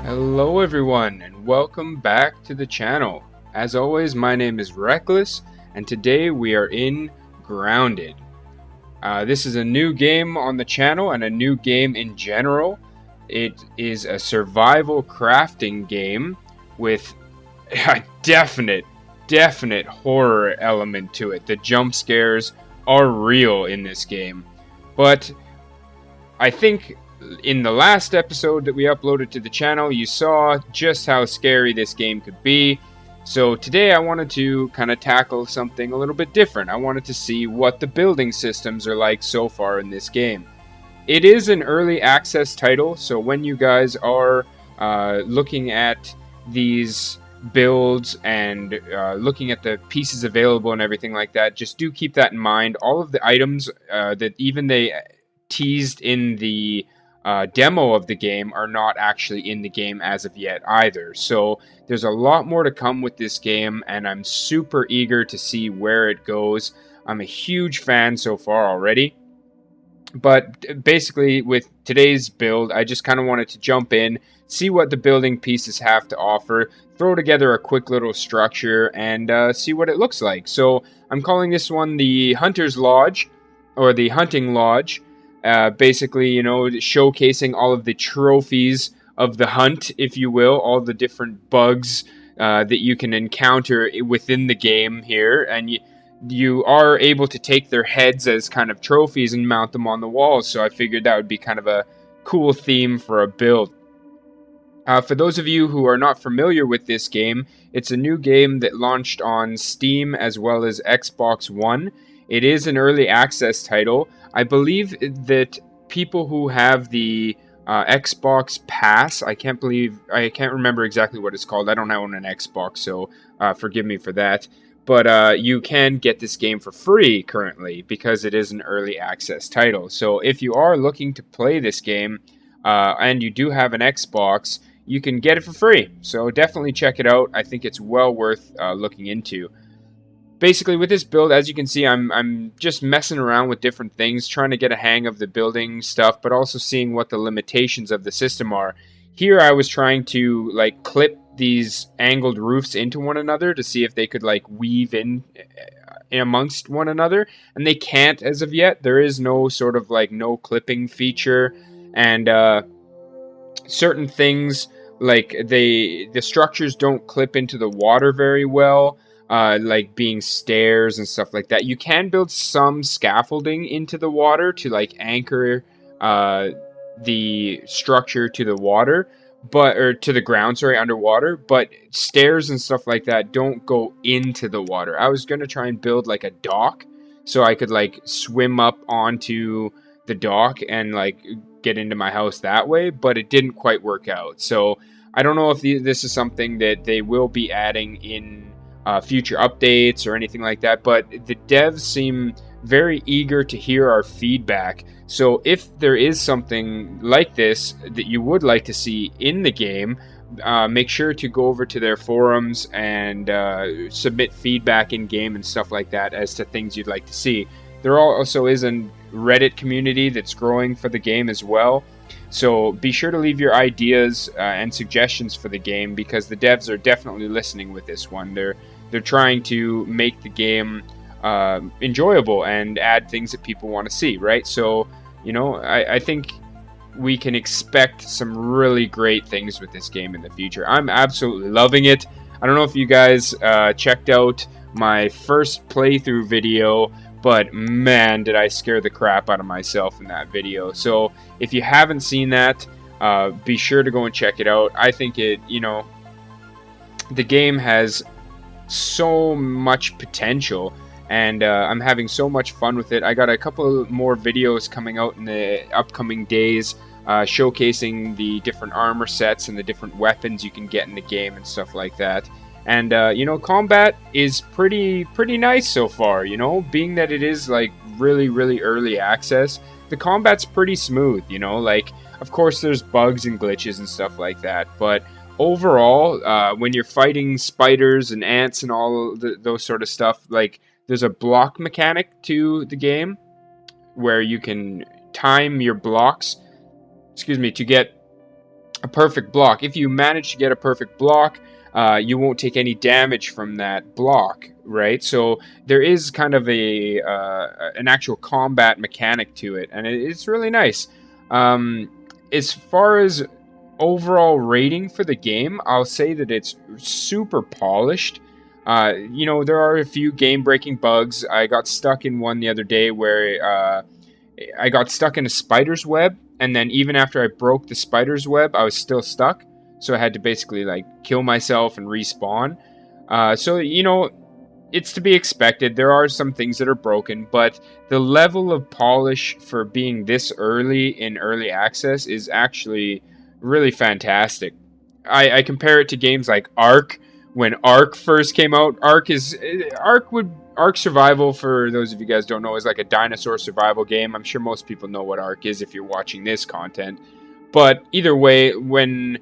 Hello everyone and welcome back to the channel. As always, my name is Reckless and today we are in Grounded. This is a new game on the channel and a new game in general. It is a survival crafting game with a definite horror element to it. The jump scares are real in this game. But I think in the last episode that we uploaded to the channel, you saw just how scary this game could be. So today I wanted to kind of tackle something a little bit different. I wanted to see what the building systems are like so far in this game. It is an early access title, so when you guys are looking at these builds and looking at the pieces available and everything like that, just do keep that in mind. All of the items that even they teased in the demo of the game are not actually in the game as of yet either. So there's a lot more to come with this game, and I'm super eager to see where it goes. I'm a huge fan so far already. But basically, with today's build, I just kind of wanted to jump in, see what the building pieces have to offer, throw together a quick little structure, and see what it looks like. So I'm calling this one the Hunter's Lodge, or the Hunting Lodge. Basically, you know, showcasing all of the trophies of the hunt, if you will, all the different bugs that you can encounter within the game here, and you are able to take their heads as kind of trophies and mount them on the walls, so I figured that would be kind of a cool theme for a build. For those of you who are not familiar with this game, it's a new game that launched on Steam as well as Xbox One. It is an early access title. I believe that people who have the Xbox Pass, I can't remember exactly what it's called. I don't own an Xbox, so forgive me for that. But you can get this game for free currently because it is an early access title. So if you are looking to play this game and you do have an Xbox, you can get it for free. So definitely check it out. I think it's well worth looking into. Basically, with this build, as you can see, I'm just messing around with different things, trying to get a hang of the building stuff, but also seeing what the limitations of the system are. Here, I was trying to like clip these angled roofs into one another to see if they could like weave in amongst one another, and they can't as of yet. There is no sort of like no clipping feature, and certain things like the structures don't clip into the water very well. Like being stairs and stuff like that. You can build some scaffolding into the water to like anchor the structure to the water, or to the ground, sorry, underwater. But stairs and stuff like that don't go into the water. I was gonna try and build like a dock so I could like swim up onto the dock and like get into my house that way, but it didn't quite work out. So I don't know if this is something that they will be adding in future updates or anything like that, but the devs seem very eager to hear our feedback. So if there is something like this that you would like to see in the game, make sure to go over to their forums and submit feedback in game and stuff like that as to things you'd like to see. There also is a Reddit community that's growing for the game as well. So be sure to leave your ideas and suggestions for the game, because the devs are definitely listening with this one. They're trying to make the game enjoyable and add things that people want to see, right? So, you know, I think we can expect some really great things with this game in the future. I'm absolutely loving it. I don't know if you guys checked out my first playthrough video, but man, did I scare the crap out of myself in that video. So if you haven't seen that, be sure to go and check it out. I think the game has so much potential, and I'm having so much fun with it. I got a couple more videos coming out in the upcoming days showcasing the different armor sets and the different weapons you can get in the game and stuff like that. And combat is pretty nice so far, being that it is like really early access. The combat's pretty smooth, like of course there's bugs and glitches and stuff like that, but overall, when you're fighting spiders and ants and all those sort of stuff, like there's a block mechanic to the game where you can time your blocks, to get a perfect block. If you manage to get a perfect block, you won't take any damage from that block, right? So there is kind of an actual combat mechanic to it, and it's really nice. As far as overall rating for the game, I'll say that it's super polished. There are a few game-breaking bugs. I got stuck in one the other day where I got stuck in a spider's web, and then even after I broke the spider's web, I was still stuck. So I had to basically like kill myself and respawn. So it's to be expected. There are some things that are broken, but the level of polish for being this early in early access is actually really fantastic. I compare it to games like Ark. When Ark first came out, Ark Survival, for those of you guys don't know, is like a dinosaur survival game. I'm sure most people know what Ark is if you're watching this content. But either way, when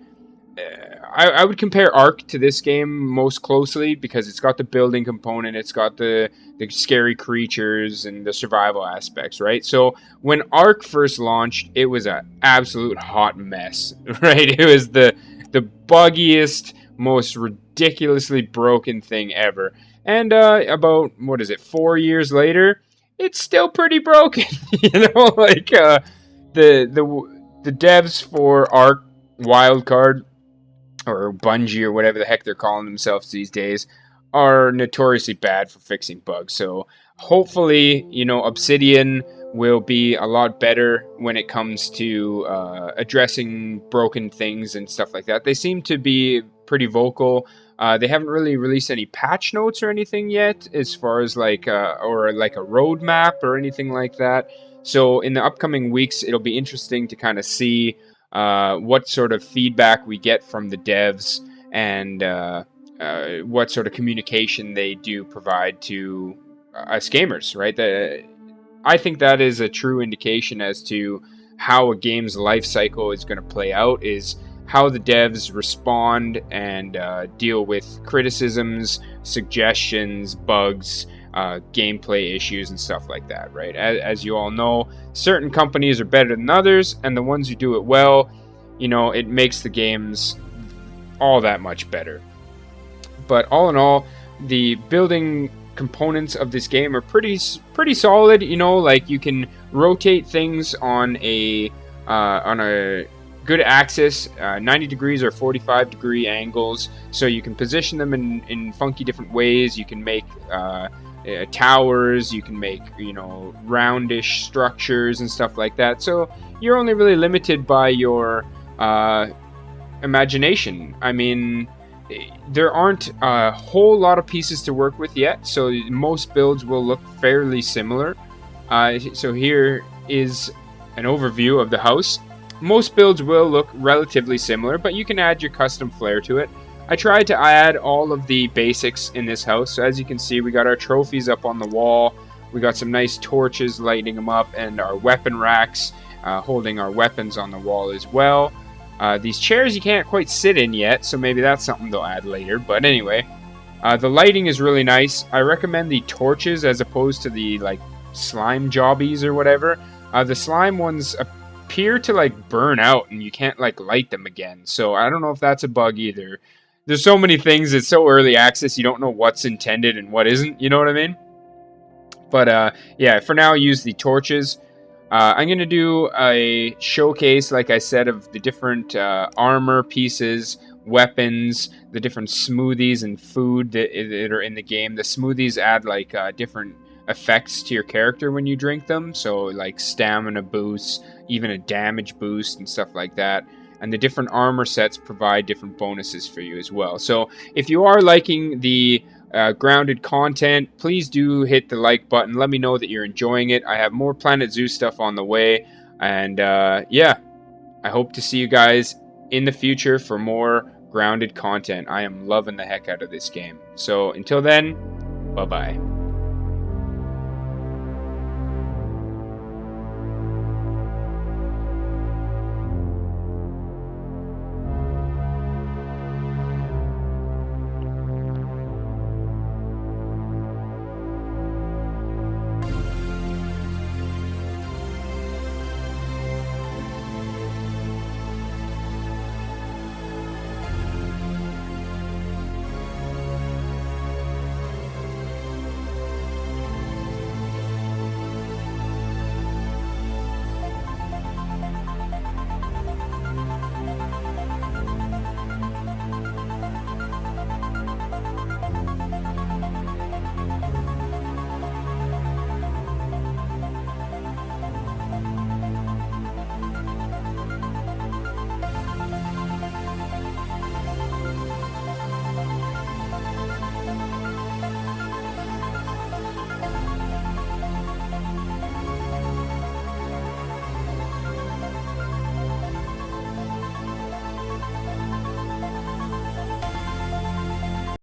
I would compare Ark to this game most closely because it's got the building component, it's got the scary creatures and the survival aspects, right? So when Ark first launched, it was an absolute hot mess, right? It was the buggiest, most ridiculously broken thing ever. And about 4 years later, it's still pretty broken. The devs for Ark Wildcard, or Bungie, or whatever the heck they're calling themselves these days, are notoriously bad for fixing bugs. So hopefully, Obsidian will be a lot better when it comes to addressing broken things and stuff like that. They seem to be pretty vocal. They haven't really released any patch notes or anything yet, as far as like a roadmap or anything like that. So in the upcoming weeks, it'll be interesting to kind of see what sort of feedback we get from the devs, and what sort of communication they do provide to us gamers, right? I think that is a true indication as to how a game's life cycle is going to play out, is how the devs respond and deal with criticisms, suggestions, bugs, gameplay issues, and stuff like that, right? As you all know, certain companies are better than others, and the ones who do it well, it makes the games all that much better. But all in all, the building components of this game are pretty solid. Like you can rotate things on a good axis, 90 degrees or 45 degree angles, so you can position them in funky different ways. You can make towers, you can make roundish structures and stuff like that. So you're only really limited by your imagination. I mean, there aren't a whole lot of pieces to work with yet, so most builds will look fairly similar. So here is an overview of the house. Most builds will look relatively similar, but you can add your custom flair to it. I tried to add all of the basics in this house. So as you can see, we got our trophies up on the wall. We got some nice torches lighting them up, and our weapon racks holding our weapons on the wall as well. These chairs you can't quite sit in yet, so maybe that's something they'll add later. But anyway, the lighting is really nice. I recommend the torches as opposed to the slime jobbies or whatever. The slime ones appear to burn out, and you can't light them again. So I don't know if that's a bug either. There's so many things. It's so early access, you don't know what's intended and what isn't. You know what I mean? But yeah, for now, use the torches. I'm going to do a showcase, like I said, of the different armor pieces, weapons, the different smoothies and food that are in the game. The smoothies add different effects to your character when you drink them. So stamina boosts, even a damage boost and stuff like that. And the different armor sets provide different bonuses for you as well. So if you are liking the grounded content, please do hit the like button. Let me know that you're enjoying it. I have more Planet Zoo stuff on the way. And yeah, I hope to see you guys in the future for more grounded content. I am loving the heck out of this game. So until then, bye-bye.